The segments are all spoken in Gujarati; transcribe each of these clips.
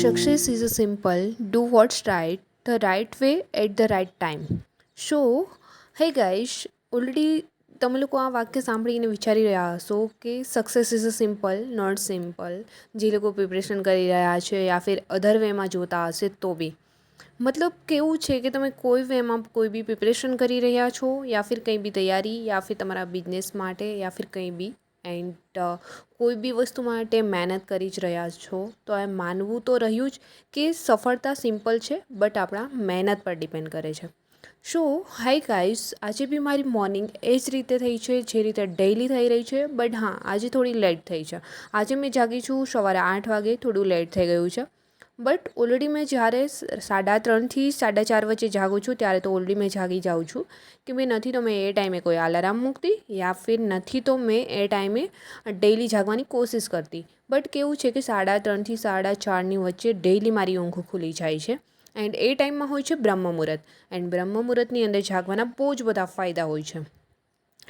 Success is a simple, do what's right, the right way at the right time. So, hey guys, already તમે લોકો આ વાક્ય સાંભળીને વિચારી રહ્યા હશો કે success is a simple not simple. જે લોકો પ્રિપરેશન કરી રહ્યા છે યા ફિર અધર વેમાં જોતા હશે તો બી મતલબ કેવું છે કે તમે કોઈ વેમાં કોઈ બી પ્રિપરેશન કરી રહ્યા છો યા ફિર કંઈ બી તૈયારી યા ફિર તમારા બિઝનેસ માટે યા ફિર કંઈ બી એન્ડ કોઈ બી વસ્તુ માટે મહેનત કરી જ રહ્યા છો તો એ માનવું તો રહ્યું જ કે સફળતા સિમ્પલ છે બટ આપણા મહેનત પર ડિપેન્ડ કરે છે. સો હાય ગાઈસ, આજે બી મારી મોર્નિંગ એ જ રીતે થઈ છે જે રીતે ડેઇલી થઈ રહી છે. બટ હા, આજે થોડી લેટ થઈ છે. આજે મેં જાગી છું સવારે 8 વાગે, થોડું લેટ થઈ ગયું છે. બટ ઓલરેડી મેં જ્યારે 3:30થી 4:30 વચ્ચે જાગું છું ત્યારે તો ઓલરેડી મેં જાગી જાઉં છું કે મેં નથી તો મેં એ ટાઈમે કોઈ અલાર્મ મૂકતી યા ફિર નથી તો મેં એ ટાઈમે ડેઇલી જાગવાની કોશિશ કરતી. બટ કેવું છે કે 3:30થી 4:30ની વચ્ચે ડેઇલી મારી ઊંઘ ખુલી જાય છે. એન્ડ એ ટાઈમમાં હોય છે બ્રહ્મ મુહૂર્ત. એન્ડ બ્રહ્મ મુહૂર્તની અંદર જાગવાના બહુ જ બધા ફાયદા હોય છે.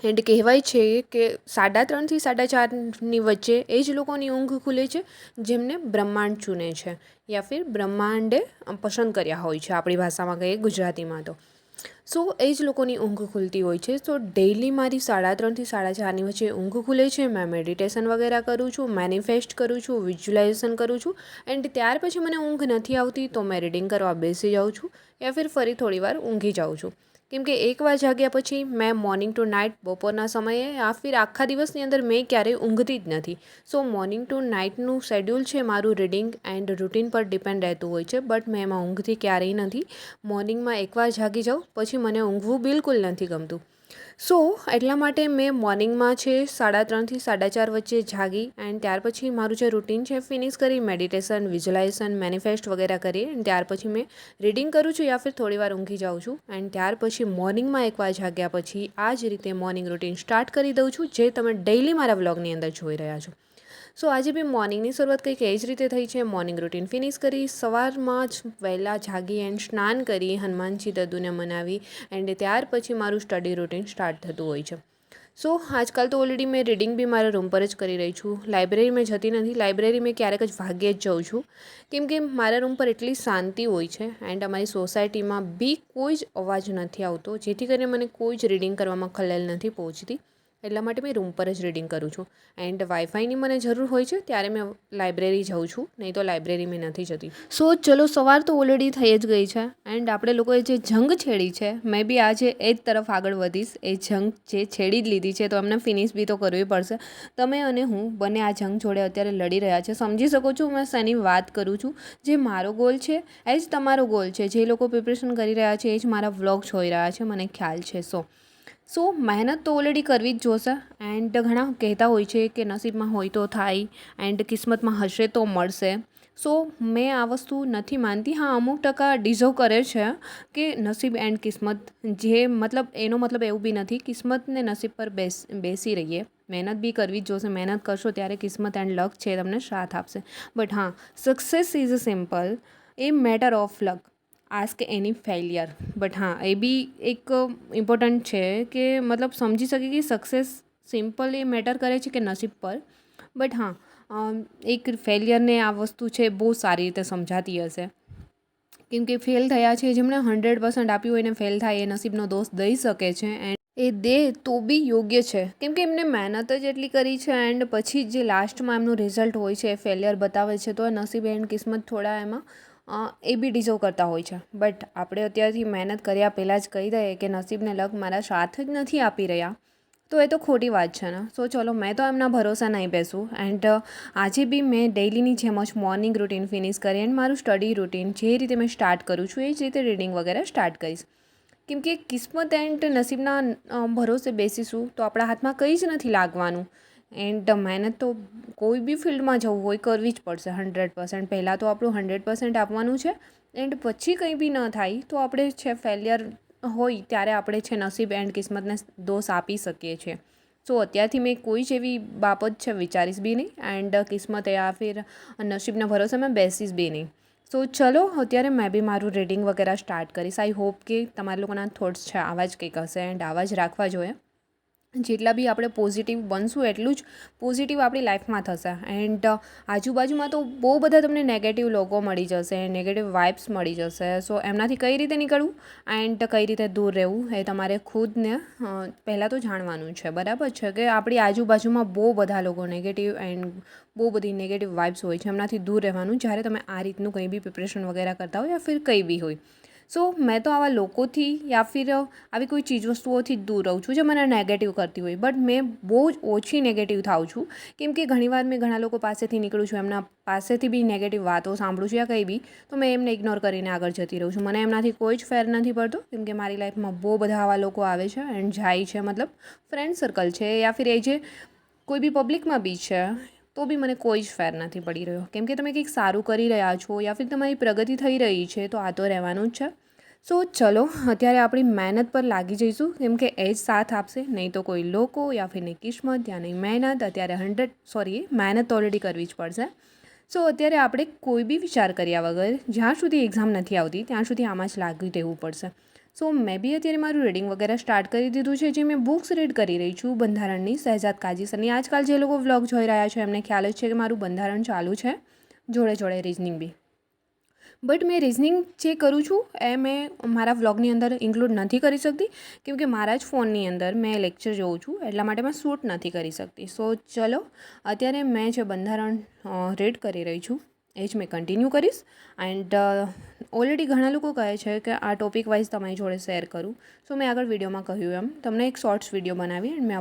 એન્ડ કહેવાય છે કે 3:30થી 4:30ની વચ્ચે એ જ લોકોની ઊંઘ ખુલે છે જેમને બ્રહ્માંડ ચૂને છે યા ફિર બ્રહ્માંડે પસંદ કર્યા હોય છે, આપણી ભાષામાં કહીએ ગુજરાતીમાં તો. સો એ જ લોકોની ઊંઘ ખુલતી હોય છે. સો ડેઇલી મારી 3:30થી 4:30ની વચ્ચે ઊંઘ ખુલે છે. મેં મેડિટેશન વગેરે કરું છું, મેનિફેસ્ટ કરું છું, વિઝ્યુલાઇઝેશન કરું છું. એન્ડ ત્યાર પછી મને ઊંઘ નથી આવતી તો મેં રીડિંગ કરવા બેસી જાઉં છું યા ફિર ફરી થોડી વાર ઊંઘી જાઉં છું. કેમ કે એકવાર જાગ્યા પછી મેં મોર્નિંગ ટુ નાઇટ બપોરના સમયે યા ફિર આખા દિવસની અંદર મેં ક્યારેય ઊંઘતી જ નથી. સો મોર્નિંગ ટુ નાઇટનું શેડ્યુલ છે મારું રીડિંગ એન્ડ રૂટીન પર ડિપેન્ડ રહેતું હોય છે. બટ મેં એમાં ઊંઘતી ક્યારેય નથી. મોર્નિંગમાં એકવાર જાગી જાઉં પછી મને ઊંઘવું બિલકુલ નથી ગમતું. સો એટલા માટે મેં મોર્નિંગમાં છે 3:30થી 4:30 વચ્ચે જાગી એન્ડ ત્યાર પછી મારું જે રૂટીન છે ફિનિશ કરી, મેડિટેશન, વિઝ્યુલાઇઝેશન, મેનિફેસ્ટ વગેરે કરી એન્ડ ત્યાર પછી મેં રીડિંગ કરું છું યા ફિર થોડી વાર ઊંઘી જાઉં છું. એન્ડ ત્યાર પછી મોર્નિંગમાં એકવાર જાગ્યા પછી આ જ રીતે મોર્નિંગ રૂટીન સ્ટાર્ટ કરી દઉં છું જે તમે ડેઇલી મારા વ્લોગની અંદર જોઈ રહ્યા છો. સો આજે બી મોર્નિંગની શરૂઆત કંઈક એ જ રીતે થઈ છે. મોર્નિંગ રૂટીન ફિનિશ કરી, સવારમાં જ વહેલા જાગી એન્ડ સ્નાન કરી, હનુમાનજી દદ્દુને મનાવી એન્ડ ત્યાર પછી મારું સ્ટડી રૂટીન સ્ટાર્ટ થતું હોય છે. સો આજકાલ તો ઓલરેડી મેં રીડિંગ બી મારા રૂમ પર જ કરી રહી છું. લાઇબ્રેરી મેં જતી નથી. લાઇબ્રેરી મેં ક્યારેક જ ભાગ્યે જ જાઉં છું કેમ કે મારા રૂમ પર એટલી શાંતિ હોય છે એન્ડ અમારી સોસાયટીમાં બી કોઈ જ અવાજ નથી આવતો જેથી કરીને મને કોઈ જ રીડિંગ કરવામાં ખલેલ નથી પહોંચતી. એટલા માટે મેં રૂમ પર જ રીડિંગ કરું છું. એન્ડ વાઈફાઈની મને જરૂર હોય છે ત્યારે મેં લાઇબ્રેરી જાઉં છું, નહીં તો લાઇબ્રેરી મેં નથી જતી. સો ચલો, સવાર તો ઓલરેડી થઈ જ ગઈ છે એન્ડ આપણે લોકોએ જે જંગ છેડી છે મેં બી આજે એ જ તરફ આગળ વધીશ. એ જંગ જે છેડી જ લીધી છે તો અમને ફિનિશ બી તો કરવી પડશે. તમે અને હું બંને આ જંગ જોડે અત્યારે લડી રહ્યા છે. સમજી શકો છો મેં શેની વાત કરું છું. જે મારો ગોલ છે એ જ તમારો ગોલ છે. જે લોકો પ્રિપરેશન કરી રહ્યા છે એ જ મારા વ્લોગ જોઈ રહ્યા છે, મને ખ્યાલ છે. સો મહેનત તો ઓલરેડી કરવી જ જોશે. એન્ડ ઘણા કહેતા હોય છે કે નસીબમાં હોય તો થાય એન્ડ કિસ્મતમાં હશે તો મળશે. સો મેં આ વસ્તુ નથી માનતી. હા, અમુક ટકા ડિઝર્વ કરે છે કે નસીબ એન્ડ કિસ્મત, જે મતલબ એનો મતલબ એવું બી નથી કિસ્મતને નસીબ પર બેસી રહીએ. મહેનત બી કરવી જ જોશે. મહેનત કરશો ત્યારે કિસ્મત એન્ડ લક છે તમને સાથ આપશે. બટ હા, success is a simple, A matter of luck, ask any failure. But હા, એ બી એક ઇમ્પોર્ટન્ટ છે કે મતલબ સમજી શકે કે સક્સેસ સિમ્પલ એ મેટર કરે છે કે નસીબ પર. બટ હા, એક ફેલિયરને આ વસ્તુ છે બહુ સારી રીતે સમજાતી હશે કેમ કે ફેલ થયા છે જેમણે 100% આપ્યું હોય ને ફેલ થાય એ નસીબનો દોષ દઈ શકે છે. એન્ડ એ દે તો બી યોગ્ય છે કેમ કે એમને મહેનત જ એટલી કરી છે એન્ડ પછી જે લાસ્ટમાં એમનું રિઝલ્ટ હોય છે એ ફેલિયર બતાવે છે તો એ નસીબ એન્ડ કિસ્મત થોડા એમાં એ બી ડિઝર્વ કરતા હોય છે. બટ આપણે અત્યારથી મહેનત કર્યા પહેલાં જ કહી દઈએ કે નસીબને લક મારા સાથ જ નથી આપી રહ્યા તો એ તો ખોટી વાત છે ને. સો ચલો, મેં તો એમના ભરોસા નહીં બેસું. એન્ડ આજે બી મેં ડેઇલીની જેમ જ મોર્નિંગ રૂટીન ફિનિશ કરી એન્ડ મારું સ્ટડી રૂટીન જે રીતે મેં સ્ટાર્ટ કરું છું એ જ રીતે રીડિંગ વગેરે સ્ટાર્ટ કરીશ. કેમ કે કિસ્મત એન્ડ નસીબના ભરોસે બેસીશું તો આપણા હાથમાં કંઈ જ નથી લાગવાનું. એન્ડ મહેનત તો કોઈ બી ફિલ્ડમાં જવું હોય કરવી જ પડશે 100%. પહેલાં તો આપણું 100% આપવાનું છે એન્ડ પછી કંઈ બી ન થાય તો આપણે છે ફેલિયર હોય ત્યારે આપણે છે નસીબ એન્ડ કિસ્મતને દોષ આપી શકીએ છીએ. સો અત્યારથી મેં કોઈ જ એવી બાબત છે વિચારીશ બી નહીં એન્ડ કિસ્મત યા ફિર નસીબના ભરોસે મેં બેસીશ બી નહીં. સો ચલો, અત્યારે મેં બી મારું રીડિંગ વગેરે સ્ટાર્ટ કરીશ. આઈ હોપ કે તમારા લોકોના થોટ્સ છે આવા જ કંઈક હશે એન્ડ આવા જ રાખવા જોઈએ. જેટલા બી આપણે પોઝિટિવ બનશું એટલું જ પોઝિટિવ આપણી લાઈફમાં થશે. એન્ડ આજુબાજુમાં તો બહુ બધા તમને નેગેટિવ લોકો મળી જશે, નેગેટિવ વાઇબ્સ મળી જશે. સો એમનાથી કઈ રીતે નીકળવું એન્ડ કઈ રીતે દૂર રહેવું એ તમારે ખુદને પહેલાં તો જાણવાનું છે. બરાબર છે કે આપણી આજુબાજુમાં બહુ બધા લોકો નેગેટિવ એન્ડ બહુ બધી નેગેટિવ વાઇબ્સ હોય છે, એમનાથી દૂર રહેવાનું જ્યારે તમે આ રીતનું કંઈ બી પ્રિપરેશન વગેરે કરતા હોય યા ફિર કંઈ બી હોય. સો મેં તો આવા લોકોથી યા ફિર આવી કોઈ ચીજવસ્તુઓથી જ દૂર રહું છું જે મને નેગેટિવ કરતી હોય. બટ મેં બહુ જ ઓછી નેગેટિવ થાઉં છું, કેમ કે ઘણીવાર મેં ઘણા લોકો પાસેથી નીકળું છું, એમના પાસેથી બી નેગેટિવ વાતો સાંભળું છું યા કંઈ બી, તો મેં એમને ઇગ્નોર કરીને આગળ જતી રહું છું. મને એમનાથી કોઈ જ ફેર નથી પડતો, કેમ કે મારી લાઈફમાં બહુ બધા આવા લોકો આવે છે એન્ડ જાય છે, મતલબ ફ્રેન્ડ સર્કલ છે યા ફિર એ જે કોઈ બી પબ્લિકમાં બી છે, તો બી મને કોઈ જ ફેર નથી પડી રહ્યો. કેમ કે તમે કંઈક સારું કરી રહ્યા છો યા ફિર તમારી પ્રગતિ થઈ રહી છે તો આ તો રહેવાનું જ છે. સો ચલો અત્યારે આપણી મહેનત પર લાગી જઈશું, કેમ કે એ જ સાથ આપશે, નહીં તો કોઈ લોકો યા ફિર નહીં કિસ્મત યા નહીં મહેનત. અત્યારે મહેનત તો ઓલરેડી કરવી જ પડશે. સો અત્યારે આપણે કોઈ બી વિચાર કર્યા વગર જ્યાં સુધી એક્ઝામ નથી આવતી ત્યાં સુધી આમાં જ લાગી રહેવું પડશે. સો મેં બી અત્યારે મારું રીડિંગ વગેરે સ્ટાર્ટ કરી દીધું છે, જે મેં બુક્સ રીડ કરી રહી છું બંધારણની, શહેજાદ કાજી સરની. આજકાલ જે લોકો વ્લોગ જોઈ રહ્યા છે એમને ખ્યાલ જ છે કે મારું બંધારણ ચાલુ છે, જોડે જોડે રીઝનિંગ બી. બટ મેં રિઝનિંગ જે કરું છું એ મેં મારા વ્લોગની અંદર ઇન્ક્લુડ નથી કરી શકતી, કેમ કે મારા જ ફોનની અંદર મેં લેક્ચર જોઉં છું, એટલા માટે મેં શૂટ નથી કરી શકતી. સો ચલો અત્યારે મેં જે બંધારણ રીડ કરી રહી છું એ જ મેં કન્ટિન્યુ કરીશ. એન્ડ ઓલરેડી ઘણા લોકો કહે છે કે આ ટોપિક વાઇઝ તમારી જોડે શેર કરું. સો મેં આગળ વિડીયોમાં કહ્યું એમ તમને એક શોર્ટ્સ વિડીયો બનાવી એન્ડ મેં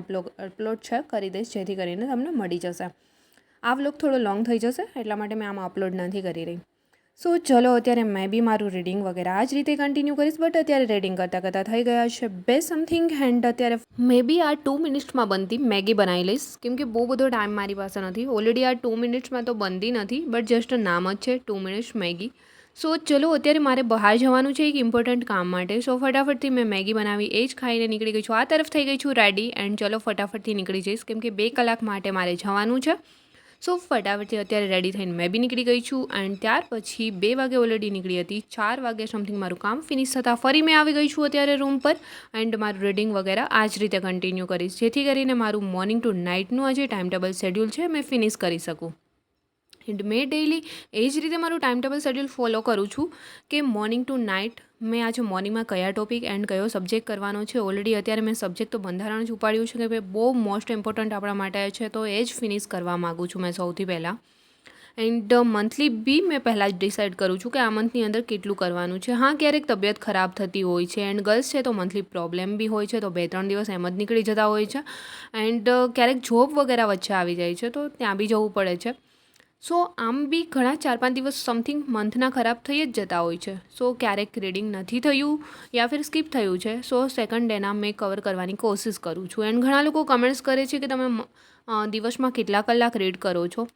અપલોડ છે કરી દઈશ, જેથી કરીને તમને મળી જશે. આ વ્લોગ થોડો લોંગ થઈ જશે એટલા માટે મેં આમાં અપલોડ નથી કરી રહી. સો ચલો અત્યારે મેં બી મારું રીડિંગ વગેરે આ જ રીતે કન્ટિન્યુ કરીશ. બટ અત્યારે રીડિંગ કરતાં થઈ ગયા છે બે સમથિંગ. એન્ડ અત્યારે મે બી આ 2 મિનિટ્સમાં બનતી મેગી બનાવી લઈશ, કેમ કે બહુ બધો ટાઈમ મારી પાસે નથી. ઓલરેડી આ 2 મિનિટ્સમાં તો બનતી નથી, બટ જસ્ટ નામ જ છે 2 મિનિટ્સ મેગી. સો ચલો અત્યારે મારે બહાર જવાનું છે એક ઇમ્પોર્ટન્ટ કામ માટે. સો ફટાફટથી મેં મેગી બનાવી એ જ ખાઈને નીકળી ગઈ છું. આ તરફ થઈ ગઈ છું રેડી એન્ડ ચલો ફટાફટથી નીકળી જઈશ, કેમ કે 2 કલાક માટે મારે જવાનું છે. સો ફટાફટથી અત્યારે રેડી થઈને મેં બી નીકળી ગઈ છું. એન્ડ ત્યાર પછી 2 વાગે ઓલરેડી નીકળી હતી, 4 વાગે સમથિંગ મારું કામ ફિનિશ થતાં ફરી મેં આવી ગઈ છું અત્યારે રૂમ પર. એન્ડ મારું રીડિંગ વગેરે આ જ રીતે કન્ટિન્યુ કરીશ, જેથી કરીને મારું મોર્નિંગ ટુ નાઇટનું આજે ટાઈમ ટેબલ શેડ્યુલ છે મેં ફિનિશ કરી શકું. એન્ડ મેં ડેઈલી એ જ રીતે મારું ટાઈમ ટેબલ શેડ્યુલ ફોલો કરું છું કે મોર્નિંગ ટુ નાઇટ મેં આજે મોર્નિંગમાં કયા ટોપિક એન્ડ કયો સબ્જેક્ટ કરવાનો છે. ઓલરેડી અત્યારે મેં સબ્જેક્ટ તો બંધારણ જ ઉપાડ્યું છે કે ભાઈ બહુ મોસ્ટ ઇમ્પોર્ટન્ટ આપણા માટે છે, તો એ જ ફિનિશ કરવા માગું છું મેં સૌથી પહેલાં. એન્ડ મંથલી બી મેં પહેલાં જ ડિસાઇડ કરું છું કે આ મંથની અંદર કેટલું કરવાનું છે. હા, ક્યારેક તબિયત ખરાબ થતી હોય છે એન્ડ ગર્લ્સ છે તો મંથલી પ્રોબ્લેમ બી હોય છે, તો 2-3 દિવસ એમ જ નીકળી જતા હોય છે. એન્ડ ક્યારેક જોબ વગેરે વચ્ચે આવી જાય છે તો ત્યાં બી જવું પડે છે. સો આમ બી ઘણા 4-5 દિવસ સમથિંગ મંથના ખરાબ થઈ જ જતા હોય છે. સો ક્યારેક રીડિંગ નથી થયું યા ફિર સ્કીપ થયું છે, સો સેકન્ડ ડેના મેં કવર કરવાની કોશિશ કરું છું. એન્ડ ઘણા લોકો કમેન્ટ્સ કરે છે કે તમે દિવસમાં કેટલા કલાક રીડ કરો છો.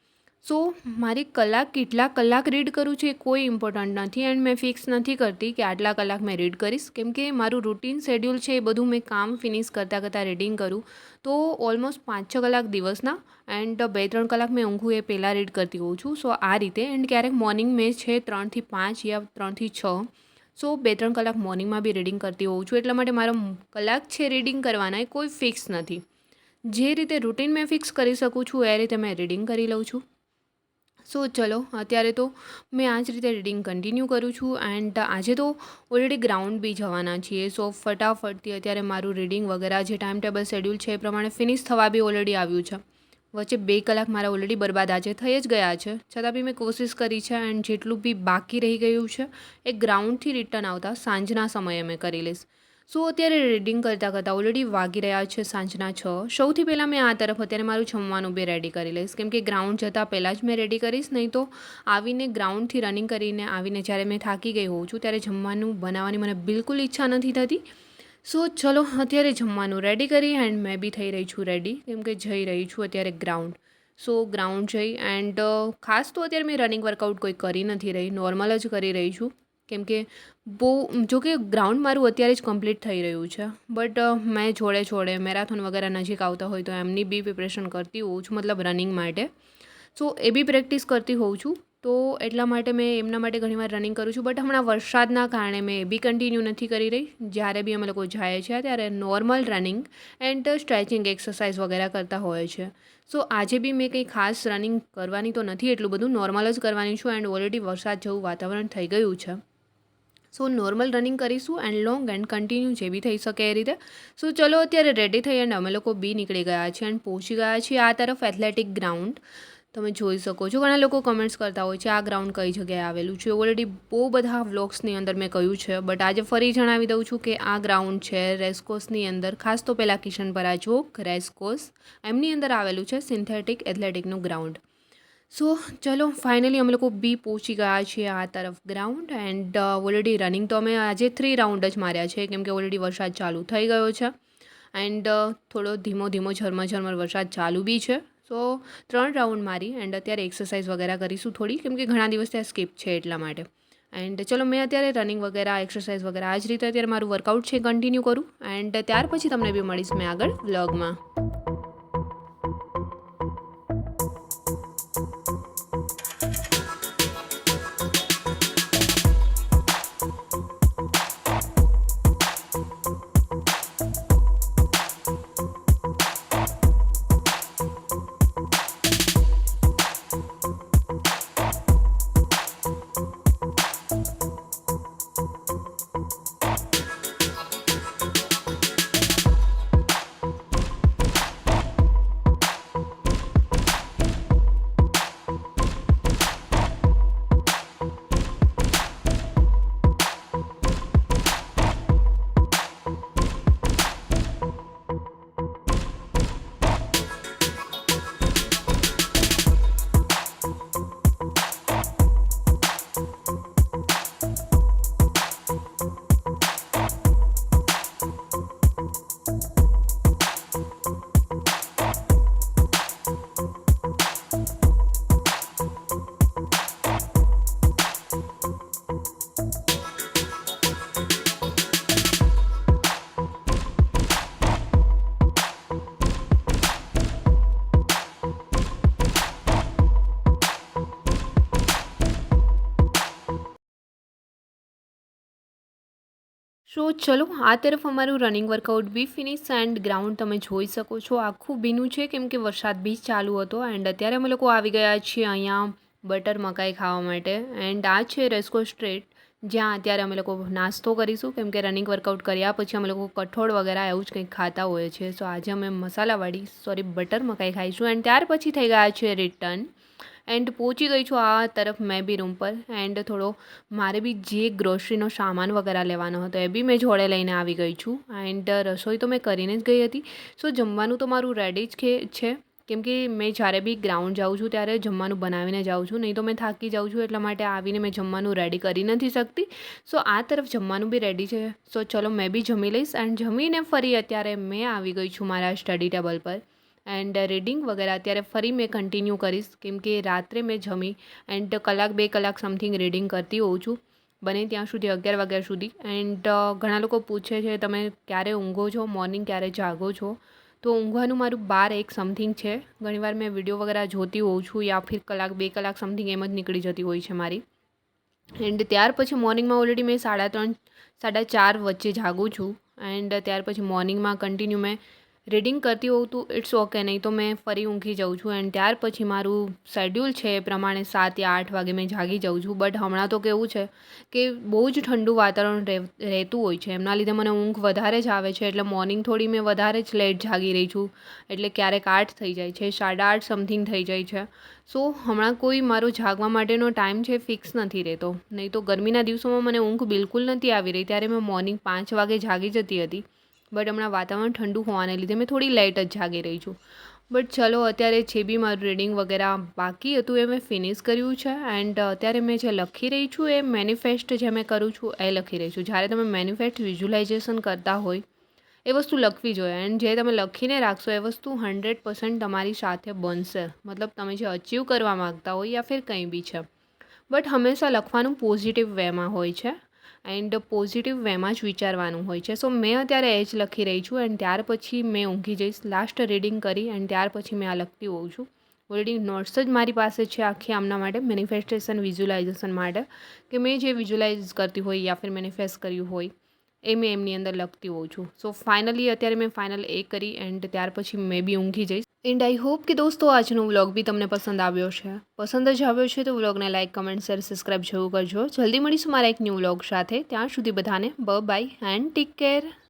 સો મારી કેટલા કલાક રીડ કરું છું એ કોઈ ઇમ્પોર્ટન્ટ નથી એન્ડ મેં ફિક્સ નથી કરતી કે આટલા કલાક મેં રીડ કરીશ, કેમ કે મારું રૂટીન શેડ્યુલ છે એ બધું મેં કામ ફિનિશ કરતાં રીડિંગ કરું તો ઓલમોસ્ટ 5-6 કલાક દિવસના એન્ડ 2-3 કલાક મેં ઊંઘું એ પહેલાં રીડ કરતી હોઉં છું. સો આ રીતે. એન્ડ ક્યારેક મોર્નિંગ મેં છે 3 થી 5 યા 3 થી 6, સો 2-3 કલાક મોર્નિંગમાં બી રીડિંગ કરતી હોઉં છું. એટલા માટે મારો કલાક છે રીડિંગ કરવાના એ કોઈ ફિક્સ નથી. જે રીતે રૂટીન મેં ફિક્સ કરી શકું છું એ રીતે મેં રીડિંગ કરી લઉં છું. સો ચલો અત્યારે તો મેં આ જ રીતે રીડિંગ કન્ટિન્યુ કરું છું. એન્ડ આજે તો ઓલરેડી ગ્રાઉન્ડ બી જવાના છીએ, સો ફટાફટથી અત્યારે મારું રીડિંગ વગેરે જે ટાઈમ ટેબલ શેડ્યુલ છે એ પ્રમાણે ફિનિશ થવા બી ઓલરેડી આવ્યું છે. વચ્ચે 2 કલાક મારા ઓલરેડી બરબાદ આજે થઈ જ ગયા છે, છતાં બી મેં કોશિશ કરી છે. એન્ડ જેટલું બી બાકી રહી ગયું છે એ ગ્રાઉન્ડથી રિટર્ન આવતા સાંજના સમયે મેં કરી લઈશ. સો અત્યારે રીડિંગ કરતાં ઓલરેડી વાગી રહ્યા છે સાંજના 6. સૌથી પહેલાં મેં આ તરફ અત્યારે મારું જમવાનું બી રેડી કરી લઈશ, કેમ કે ગ્રાઉન્ડ જતાં પહેલાં જ મેં રેડી કરીશ, નહીં તો આવીને ગ્રાઉન્ડથી રનિંગ કરીને આવીને જ્યારે મેં થાકી ગઈ હોઉં છું ત્યારે જમવાનું બનાવવાની મને બિલકુલ ઈચ્છા નથી થતી. સો ચલો અત્યારે જમવાનું રેડી કરી એન્ડ મેં બી થઈ રહી છું રેડી, કેમ કે જઈ રહી છું અત્યારે ગ્રાઉન્ડ. સો ગ્રાઉન્ડ જઈ એન્ડ ખાસ તો અત્યારે મેં રનિંગ વર્કઆઉટ કોઈ કરી નથી રહી, નોર્મલ જ કરી રહી છું, કેમ કે જોકે ગ્રાઉન્ડ મારું અત્યારે જ કમ્પ્લીટ થઈ રહ્યું છે. બટ મેં જોડે મેરાથોન વગેરે નજીક આવતા હોય તો એમની બી પ્રિપરેશન કરતી હોઉં છું, મતલબ રનિંગ માટે. સો એ બી પ્રેક્ટિસ કરતી હોઉં છું. તો એટલા માટે મેં એમના માટે ઘણીવાર રનિંગ કરું છું. બટ હમણાં વરસાદના કારણે મેં એ બી કન્ટિન્યુ નથી કરી રહી. જ્યારે બી અમે લોકો જઈએ છીએ ત્યારે normal running and stretching exercise વગેરે કરતા હોય છે. સો આજે બી મેં કંઈ ખાસ રનિંગ કરવાની તો નથી, એટલું બધું નોર્મલ જ કરવાની છું. એન્ડ ઓલરેડી વરસાદ જેવું વાતાવરણ થઈ ગયું છે. સો નોર્મલ રનિંગ કરીશું એન્ડ લોંગ એન્ડ કન્ટિન્યુ જે બી થઈ શકે એ રીતે. સો ચલો અત્યારે રેડી થઈ એન્ડ અમે લોકો બી નીકળી ગયા છીએ એન્ડ પહોંચી ગયા છીએ આ તરફ એથ્લેટિક ગ્રાઉન્ડ. તમે જોઈ શકો છો, ઘણા લોકો કમેન્ટ્સ કરતા હોય છે આ ગ્રાઉન્ડ કઈ જગ્યાએ આવેલું છે. ઓલરેડી બહુ બધા વ્લોગ્સની અંદર મેં કહ્યું છે, બટ આજે ફરી જણાવી દઉં છું કે આ ગ્રાઉન્ડ છે રેસકોર્સની અંદર. ખાસ તો પહેલાં કિશનપરા ચોક રેસકોર્સ એમની અંદર આવેલું છે સિન્થેટિક એથ્લેટિકનું ગ્રાઉન્ડ. સો ચલો ફાઇનલી અમે લોકો બી પહોંચી ગયા છીએ આ તરફ ગ્રાઉન્ડ. એન્ડ ઓલરેડી રનિંગ તો અમે આજે 3 રાઉન્ડ જ માર્યા છે, કેમ કે ઓલરેડી વરસાદ ચાલુ થઈ ગયો છે એન્ડ થોડો ધીમો ઝરમર વરસાદ ચાલુ બી છે. સો 3 રાઉન્ડ મારી એન્ડ અત્યારે એક્સરસાઇઝ વગેરે કરીશું થોડી, કેમ કે ઘણા દિવસ ત્યાં સ્કીપ છે એટલા માટે. એન્ડ ચલો મેં અત્યારે રનિંગ વગેરે એક્સરસાઇઝ વગેરે આ જ રીતે અત્યારે મારું વર્કઆઉટ છે કન્ટિન્યુ કરું એન્ડ ત્યાર પછી તમને બી મળીશ મેં આગળ વ્લોગમાં. સો ચલો આ તરફ અમારું રનિંગ વર્કઆઉટ બી ફિનિશ એન્ડ ગ્રાઉન્ડ તમે જોઈ શકો છો આખું ભીનું છે, કેમ કે વરસાદ બી ચાલુ હતો. એન્ડ અત્યારે અમે લોકો આવી ગયા છીએ અહીંયા બટર મકાઈ ખાવા માટે. એન્ડ આ છે રેસ્કો સ્ટ્રીટ, જ્યાં અત્યારે અમે લોકો નાસ્તો કરીશું, કેમ કે રનિંગ વર્કઆઉટ કર્યા પછી અમે લોકો કઠોળ વગેરે એવું જ કંઈક ખાતા હોઈએ છીએ. સો આજે અમે બટર મકાઈ ખાઈશું એન્ડ ત્યાર પછી થઈ ગયા છે રિટર્ન એન્ડ પહોંચી ગઈ છું આ તરફ મેં બી રૂમ પર. એન્ડ થોડો મારે બી જે ગ્રોસરીનો સામાન વગેરે લેવાનો હતો એ બી મેં જોડે લઈને આવી ગઈ છું. એન્ડ રસોઈ તો મેં કરીને જ ગઈ હતી. સો જમવાનું તો મારું રેડી જ છે, કેમ કે મેં જ્યારે બી ગ્રાઉન્ડ જાઉં છું ત્યારે જમવાનું બનાવીને જાઉં છું, નહીં તો મેં થાકી જાઉં છું. એટલા માટે આવીને મેં જમવાનું રેડી કરી નથી શકતી. સો આ તરફ જમવાનું બી રેડી છે. સો ચલો મેં બી જમી લઈશ એન્ડ જમીને ફરી અત્યારે મેં આવી ગઈ છું મારા સ્ટડી ટેબલ પર. એન્ડ રીડિંગ વગેરે અત્યારે ફરી મેં કન્ટિન્યુ કરીશ, કેમ કે રાત્રે મેં જમી એન્ડ 1-2 કલાક સમથિંગ રીડિંગ કરતી હોઉં છું, બને ત્યાં સુધી 11 વાગ્યા સુધી. એન્ડ ઘણા લોકો પૂછે છે તમે ક્યારે ઊંઘો છો, મોર્નિંગ ક્યારે જાગો છો? તો ઊંઘવાનું મારું 12-1 સમથિંગ છે. ઘણીવાર મેં વિડીયો વગેરે જોતી હોઉં છું, યા ફિર 1-2 કલાક સમથિંગ એમ જ નીકળી જતી હોય છે મારી. એન્ડ ત્યાર પછી મોર્નિંગમાં ઓલરેડી મેં 3:30-4 વચ્ચે જાગું છું. એન્ડ ત્યાર પછી મોર્નિંગમાં કન્ટિન્યુ મેં રીડિંગ કરતી હોઉં તો ઇટ્સ ઓકે, નહીં તો મેં ફરી ઊંઘી જાઉં છું. એન્ડ ત્યાર પછી મારું શેડ્યુલ છે એ પ્રમાણે 7 યા 8 વાગે મેં જાગી જાઉં છું. બટ હમણાં તો કેવું છે કે બહુ જ ઠંડુ વાતાવરણ રહેતું હોય છે, એમના લીધે મને ઊંઘ વધારે જ આવે છે. એટલે મોર્નિંગ થોડી મેં વધારે જ લેટ જાગી રહી છું, એટલે ક્યારેક 8 થઈ જાય છે, 8:30 સમથિંગ થઈ જાય છે. સો હમણાં કોઈ મારો જાગવા માટેનો ટાઈમ છે ફિક્સ નથી રહેતો. નહીં તો ગરમીના દિવસોમાં મને ઊંઘ બિલકુલ નથી આવી રહી, ત્યારે મેં મોર્નિંગ 5 વાગે જાગી જતી હતી. બટ હમણાં વાતાવરણ ઠંડુ હોવાને લીધે મેં થોડી લેટ જ જાગી રહી છું. બટ ચલો અત્યારે જે બી મારું રીડિંગ વગેરે બાકી હતું એ મેં ફિનિશ કર્યું છે. એન્ડ અત્યારે મેં જે લખી રહી છું એ મેનિફેસ્ટ જે મેં કરું છું એ લખી રહી છું. જ્યારે તમે મેનિફેસ્ટ વિઝ્યુલાઇઝેશન કરતા હોય એ વસ્તુ લખવી જોઈએ, એન્ડ જે તમે લખીને રાખશો એ વસ્તુ 100% તમારી સાથે બનશે. મતલબ તમે જે અચીવ કરવા માગતા હોય યા ફિર કંઈ બી છે, બટ હંમેશા લખવાનું પોઝિટિવ વેમાં હોય છે એન્ડ પોઝિટિવ વેમાં જ વિચારવાનું હોય છે. સો મેં અત્યારે એ જ લખી રહી છું એન્ડ ત્યાર પછી મેં ઊંઘી જઈશ. લાસ્ટ રીડિંગ કરી એન્ડ ત્યાર પછી મેં આ લખતી હોઉં છું. ઓલરેડી નોટ્સ જ મારી પાસે છે આખી આમના માટે મેનિફેસ્ટેશન વિઝ્યુલાઇઝેશન માટે, કે મેં જે વિઝ્યુલાઇઝ કરતી હોય યા ફિર મેનિફેસ્ટ કર્યું હોય એ મેં એમની અંદર લખતી હોઉં છું. સો ફાઇનલી અત્યારે મેં ફાઇનલ એ કરી એન્ડ ત્યાર પછી મેં બી ઊંઘી જઈશ. એન્ડ આઈ હોપ કે દોસ્તો આજનો વ્લોગ બી તમને પસંદ આવ્યો છે. પસંદ જ આવ્યો છે તો વ્લોગને લાઇક, કમેન્ટ, શેર, સબસ્ક્રાઈબ જરૂર કરજો. જલ્દી મળીશું મારા એક ન્યૂ વ્લોગ સાથે. ત્યાં સુધી બધાને બાય એન્ડ ટેક કેર.